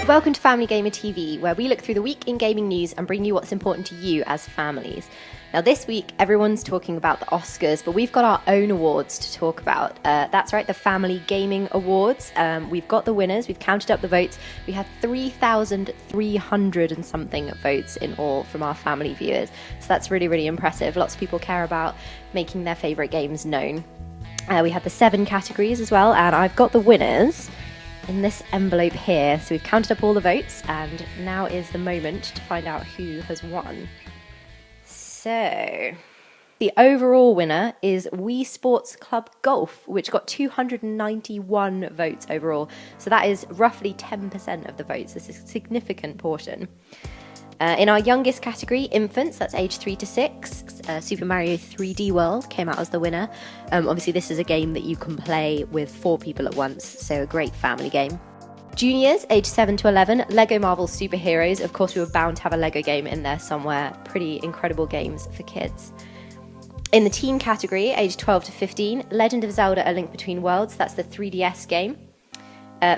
Welcome to Family Gamer TV, where we look through the week in gaming news and bring you what's important to you as families. Now this week, everyone's talking about the Oscars, but we've got our own awards to talk about. That's right, the Family Gaming Awards. We've got the winners, we've counted up the votes. We had 3,300 and something votes in all from our family viewers. So that's really, really impressive. Lots of people care about making their favourite games known. We had the 7 categories as well, and I've got the winners in this envelope here. So we've counted up all the votes, and now is the moment to find out who has won. So the overall winner is Wii Sports Club Golf, which got 291 votes overall. So that is roughly 10% of the votes. This is a significant portion. In our youngest category, infants, that's age 3 to 6, Super Mario 3D World came out as the winner. Obviously, this is a game that you can play with 4 people at once, so a great family game. Juniors, age 7 to 11, Lego Marvel Superheroes. Of course, we were bound to have a Lego game in there somewhere. Pretty incredible games for kids. In the teen category, age 12 to 15, Legend of Zelda A Link Between Worlds. That's the 3DS game.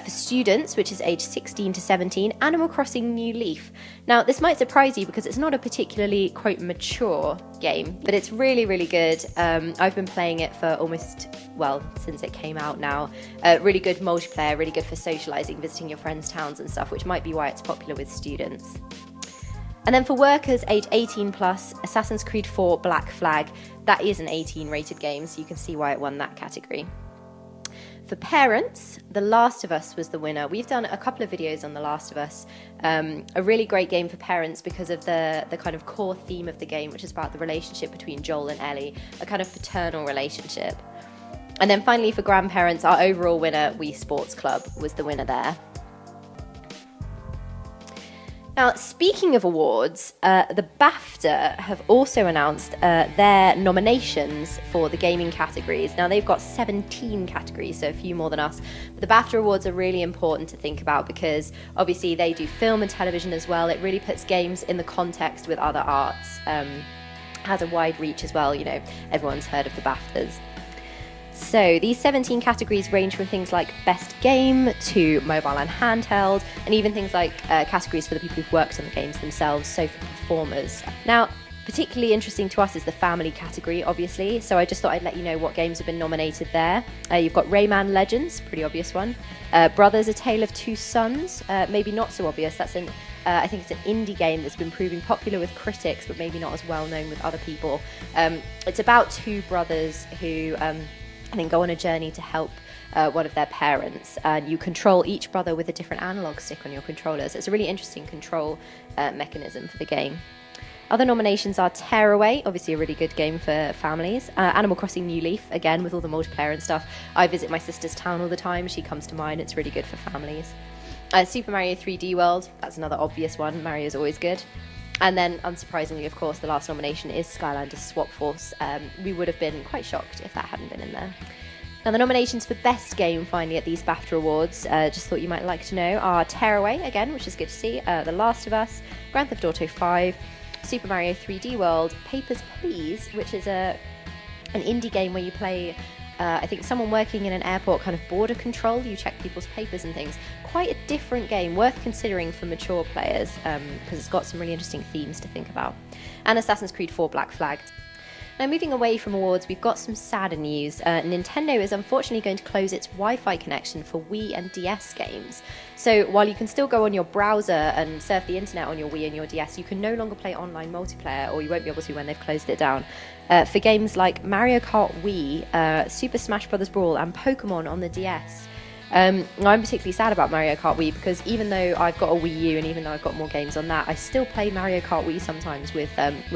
For students, which is age 16 to 17, Animal Crossing New Leaf. Now, this might surprise you because it's not a particularly, quote, mature game, but it's really, really good. I've been playing it for almost, well, since it came out now. Really good multiplayer, really good for socialising, visiting your friends' towns and stuff, which might be why it's popular with students. And then for workers, age 18 plus, Assassin's Creed 4 Black Flag. That is an 18 rated game, so you can see why it won that category. For parents, The Last of Us was the winner. We've done a couple of videos on The Last of Us. A really great game for parents because of the kind of core theme of the game, which is about the relationship between Joel and Ellie, a kind of paternal relationship. And then finally for grandparents, our overall winner, Wii Sports Club, was the winner there. Now, speaking of awards, the BAFTA have also announced their nominations for the gaming categories. Now, they've got 17 categories, so a few more than us. But the BAFTA awards are really important to think about because obviously they do film and television as well. It really puts games in the context with other arts. Has a wide reach as well, you know, everyone's heard of the BAFTAs. So these 17 categories range from things like best game to mobile and handheld, and even things like categories for the people who've worked on the games themselves, so for performers. Now, particularly interesting to us is the family category, obviously, so I just thought I'd let you know what games have been nominated there. You've got Rayman Legends, pretty obvious one. Brothers, A Tale of Two Sons, maybe not so obvious. That's I think it's an indie game that's been proving popular with critics, but maybe not as well known with other people. It's about 2 brothers who and then go on a journey to help one of their parents, and you control each brother with a different analog stick on your controller, so it's a really interesting control mechanism for the game. Other nominations are Tearaway, obviously a really good game for families, Animal Crossing New Leaf, again with all the multiplayer and stuff. I visit my sister's town all the time, she comes to mine, it's really good for families. Super Mario 3D World, that's another obvious one, Mario's always good. And then, unsurprisingly, of course, the last nomination is Skylanders SWAP Force. We would have been quite shocked if that hadn't been in there. Now, the nominations for Best Game, finally, at these BAFTA Awards, just thought you might like to know, are Tearaway, again, which is good to see, The Last of Us, Grand Theft Auto 5, Super Mario 3D World, Papers, Please, which is an indie game where you play I think someone working in an airport kind of border control, you check people's papers and things. Quite a different game, worth considering for mature players because it's got some really interesting themes to think about. And Assassin's Creed 4 Black Flag. Now, moving away from awards, we've got some sadder news. Nintendo is unfortunately going to close its Wi-Fi connection for Wii and DS games. So while you can still go on your browser and surf the internet on your Wii and your DS, you can no longer play online multiplayer, or you won't be able to when they've closed it down. For games like Mario Kart Wii, Super Smash Bros. Brawl, and Pokemon on the DS. I'm particularly sad about Mario Kart Wii because even though I've got a Wii U and even though I've got more games on that, I still play Mario Kart Wii sometimes with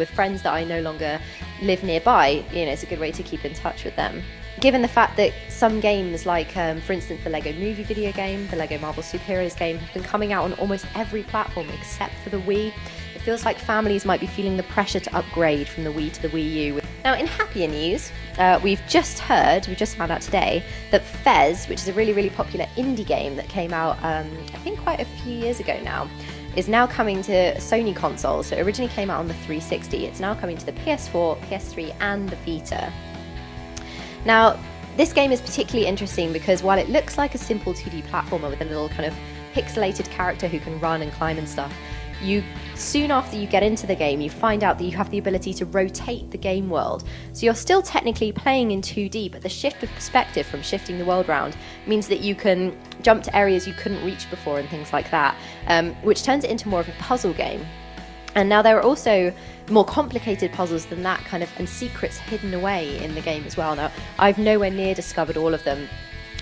friends that I no longer live nearby. You know, it's a good way to keep in touch with them. Given the fact that some games like, for instance, the Lego Movie video game, the Lego Marvel Superheroes game, have been coming out on almost every platform except for the Wii, it feels like families might be feeling the pressure to upgrade from the Wii to the Wii U. Now, in happier news, we've just found out today that Fez, which is a really, really popular indie game that came out, I think quite a few years ago now, is now coming to Sony consoles. So it originally came out on the 360. It's now coming to the PS4, PS3, and the Vita. Now, this game is particularly interesting because while it looks like a simple 2D platformer with a little kind of pixelated character who can run and climb and stuff. Soon after you get into the game, you find out that you have the ability to rotate the game world. So you're still technically playing in 2D, but the shift of perspective from shifting the world around means that you can jump to areas you couldn't reach before and things like that, which turns it into more of a puzzle game. And now there are also more complicated puzzles than that and secrets hidden away in the game as well. Now, I've nowhere near discovered all of them,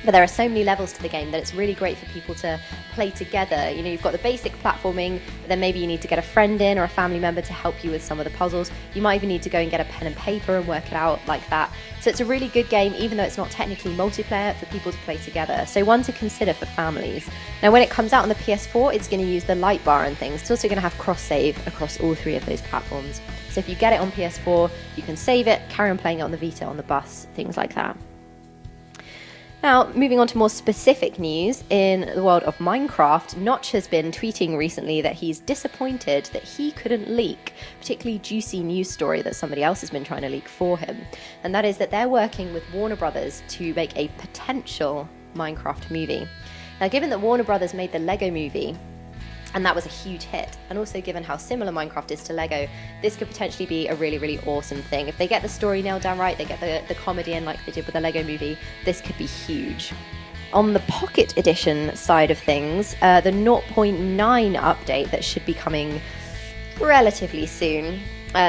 but there are so many levels to the game that it's really great for people to play together. You know, you've got the basic platforming, but then maybe you need to get a friend in or a family member to help you with some of the puzzles. You might even need to go and get a pen and paper and work it out like that. So it's a really good game, even though it's not technically multiplayer, for people to play together. So one to consider for families. Now, when it comes out on the PS4, it's going to use the light bar and things. It's also going to have cross-save across all 3 of those platforms. So if you get it on PS4, you can save it, carry on playing it on the Vita, on the bus, things like that. Now, moving on to more specific news in the world of Minecraft, Notch has been tweeting recently that he's disappointed that he couldn't leak a particularly juicy news story that somebody else has been trying to leak for him. And that is that they're working with Warner Brothers to make a potential Minecraft movie. Now, given that Warner Brothers made the Lego movie, and that was a huge hit, and also given how similar Minecraft is to Lego, this could potentially be a really, really awesome thing. If they get the story nailed down right, they get the comedy in like they did with the Lego movie, this could be huge. On the Pocket Edition side of things, the 0.9 update that should be coming relatively soon.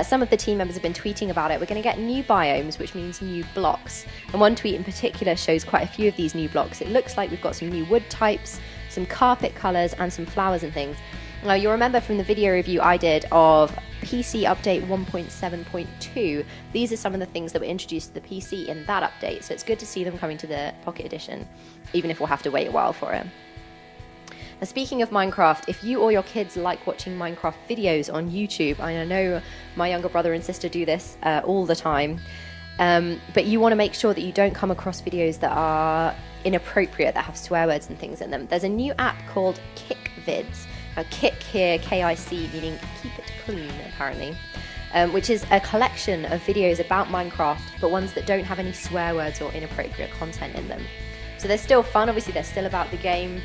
Some of the team members have been tweeting about it. We're going to get new biomes, which means new blocks. And one tweet in particular shows quite a few of these new blocks. It looks like we've got some new wood types, some carpet colours, and some flowers and things. Now, you'll remember from the video review I did of PC Update 1.7.2, these are some of the things that were introduced to the PC in that update. So it's good to see them coming to the Pocket Edition, even if we'll have to wait a while for it. Now, speaking of Minecraft, if you or your kids like watching Minecraft videos on YouTube, I know my younger brother and sister do this all the time, but you want to make sure that you don't come across videos that are inappropriate, that have swear words and things in them. There's a new app called Vidz. Now, kick here, K-I-C, meaning keep it clean, apparently, which is a collection of videos about Minecraft, but ones that don't have any swear words or inappropriate content in them. So they're still fun, obviously they're still about the game,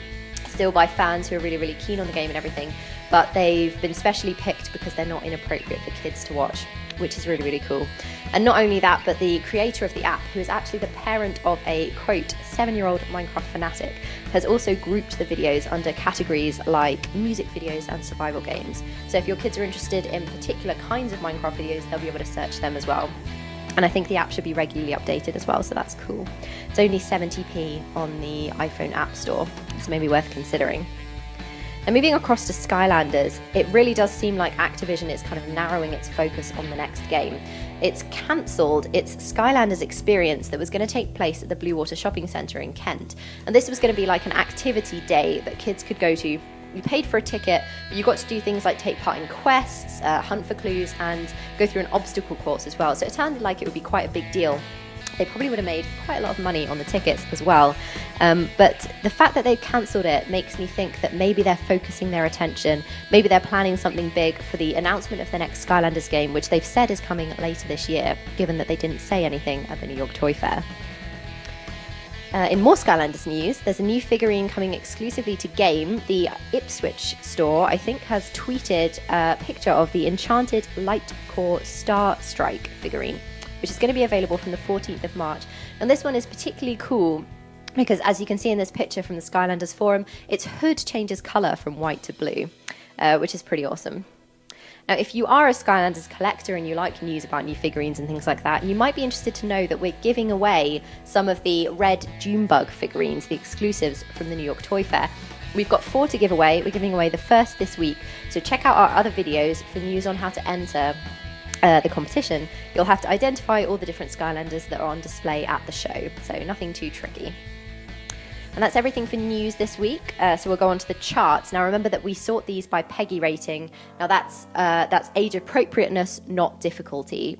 still by fans who are really, really keen on the game and everything, but they've been specially picked because they're not inappropriate for kids to watch, which is really, really cool. And not only that, but the creator of the app, who is actually the parent of a, quote, 7-year-old Minecraft fanatic, has also grouped the videos under categories like music videos and survival games. So if your kids are interested in particular kinds of Minecraft videos, they'll be able to search them as well. And I think the app should be regularly updated as well, so that's cool. It's only 70p on the iPhone App Store, so maybe worth considering. And moving across to Skylanders, it really does seem like Activision is kind of narrowing its focus on the next game. It's cancelled its Skylanders experience that was going to take place at the Blue Water Shopping Centre in Kent. And this was going to be like an activity day that kids could go to. You paid for a ticket, but you got to do things like take part in quests, hunt for clues, and go through an obstacle course as well. So it sounded like it would be quite a big deal. They probably would have made quite a lot of money on the tickets as well. But the fact that they've cancelled it makes me think that maybe they're focusing their attention, maybe they're planning something big for the announcement of the next Skylanders game, which they've said is coming later this year, given that they didn't say anything at the New York Toy Fair. In more Skylanders news, there's a new figurine coming exclusively to Game. The Ipswich store, I think, has tweeted a picture of the Enchanted Light Core Star Strike figurine, which is going to be available from the 14th of March. And this one is particularly cool because, as you can see in this picture from the Skylanders forum, its hood changes colour from white to blue, which is pretty awesome. Now, if you are a Skylanders collector and you like news about new figurines and things like that, you might be interested to know that we're giving away some of the red Junebug figurines, the exclusives from the New York Toy Fair. We've got 4 to give away. We're giving away the first this week. So check out our other videos for news on how to enter the competition. You'll have to identify all the different Skylanders that are on display at the show, so nothing too tricky. And that's everything for news this week. So we'll go on to the charts. Now remember that we sort these by PEGI rating. Now that's age appropriateness, not difficulty.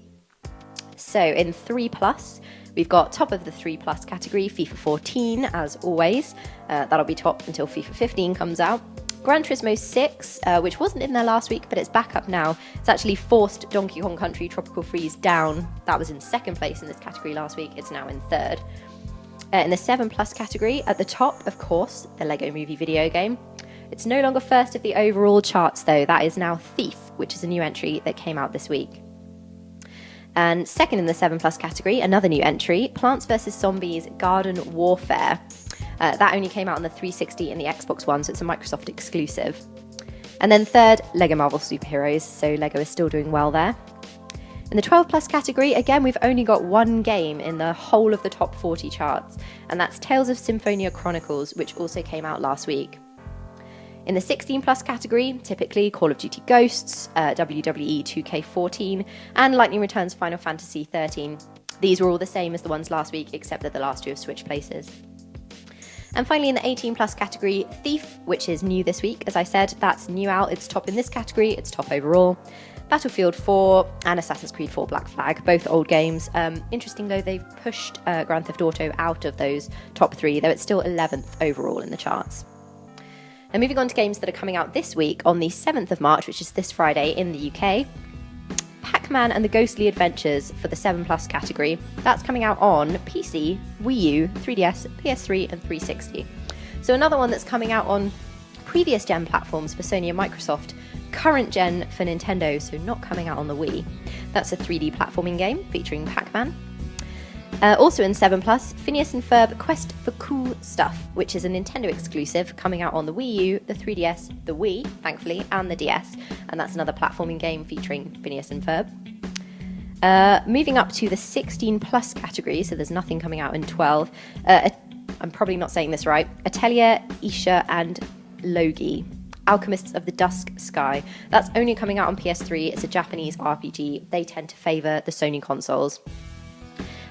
So in 3+, we've got top of the 3+ category, FIFA 14, as always. That'll be top until FIFA 15 comes out. Gran Turismo 6, which wasn't in there last week, but it's back up now. It's actually forced Donkey Kong Country Tropical Freeze down. That was in 2nd place in this category last week. It's now in 3rd. In the 7+ category, at the top, of course, the Lego Movie video game. It's no longer first of the overall charts, though. That is now Thief, which is a new entry that came out this week. And second in the 7+ category, another new entry, Plants vs. Zombies Garden Warfare. That only came out on the 360 and the Xbox One, so it's a Microsoft exclusive. And then third, LEGO Marvel Superheroes, so LEGO is still doing well there. In the 12+ category, again, we've only got one game in the whole of the top 40 charts, and that's Tales of Symphonia Chronicles, which also came out last week. In the 16+ category, typically Call of Duty Ghosts, WWE 2K14, and Lightning Returns Final Fantasy 13. These were all the same as the ones last week, except that the last two have switched places. And finally, in the 18+ category, Thief, which is new this week. As I said, that's new out. It's top in this category. It's top overall. Battlefield 4 and Assassin's Creed 4 Black Flag, both old games. Interesting, though, they've pushed Grand Theft Auto out of those top 3, though it's still 11th overall in the charts. And moving on to games that are coming out this week, on the 7th of March, which is this Friday in the UK, Pac-Man and the Ghostly Adventures for the 7+ category. That's coming out on PC, Wii U, 3DS, PS3 and 360. So another one that's coming out on previous gen platforms for Sony and Microsoft, current gen for Nintendo, so not coming out on the Wii. That's a 3D platforming game featuring Pac-Man. Also in 7+, Phineas and Ferb Quest for Cool Stuff, which is a Nintendo exclusive coming out on the Wii U, the 3DS, the Wii, thankfully, and the DS. And that's another platforming game featuring Phineas and Ferb. Moving up to the 16+ category, so there's nothing coming out in 12. I'm probably not saying this right. Atelier, Isha, and Logi. Alchemists of the Dusk Sky. That's only coming out on PS3. It's a Japanese RPG. They tend to favour the Sony consoles.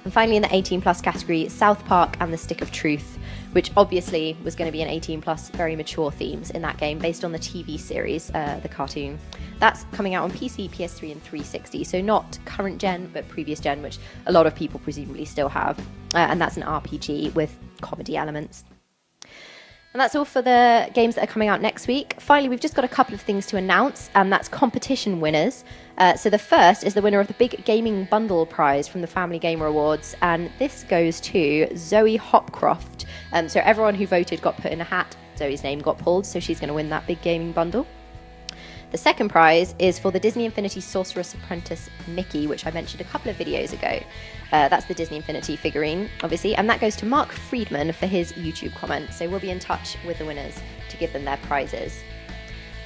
And finally, in the 18+ category, South Park and the Stick of Truth, which obviously was going to be an 18+, very mature themes in that game, based on the TV series, the cartoon. That's coming out on PC, PS3 and 360, so not current gen, but previous gen, which a lot of people presumably still have. And that's an RPG with comedy elements. And that's all for the games that are coming out next week. Finally, we've just got a couple of things to announce, and that's competition winners. So the first is the winner of the Big Gaming Bundle prize from the Family Gamer Awards, and this goes to Zoe Hopcroft. So everyone who voted got put in a hat. Zoe's name got pulled, so she's going to win that Big Gaming Bundle. The second prize is for the Disney Infinity Sorceress Apprentice Mickey, which I mentioned a couple of videos ago. That's the Disney Infinity figurine, obviously, and that goes to Mark Friedman for his YouTube comment. So we'll be in touch with the winners to give them their prizes.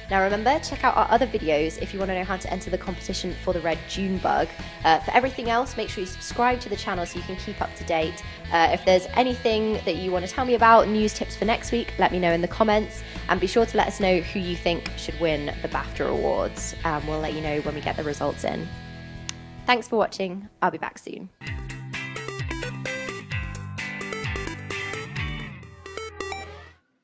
Now remember, check out our other videos if you want to know how to enter the competition for the Red June Bug. For everything else, make sure you subscribe to the channel so you can keep up to date. If there's anything that you want to tell me about, news tips for next week, let me know in the comments. And be sure to let us know who you think should win the BAFTA Awards. We'll let you know when we get the results in. Thanks for watching. I'll be back soon.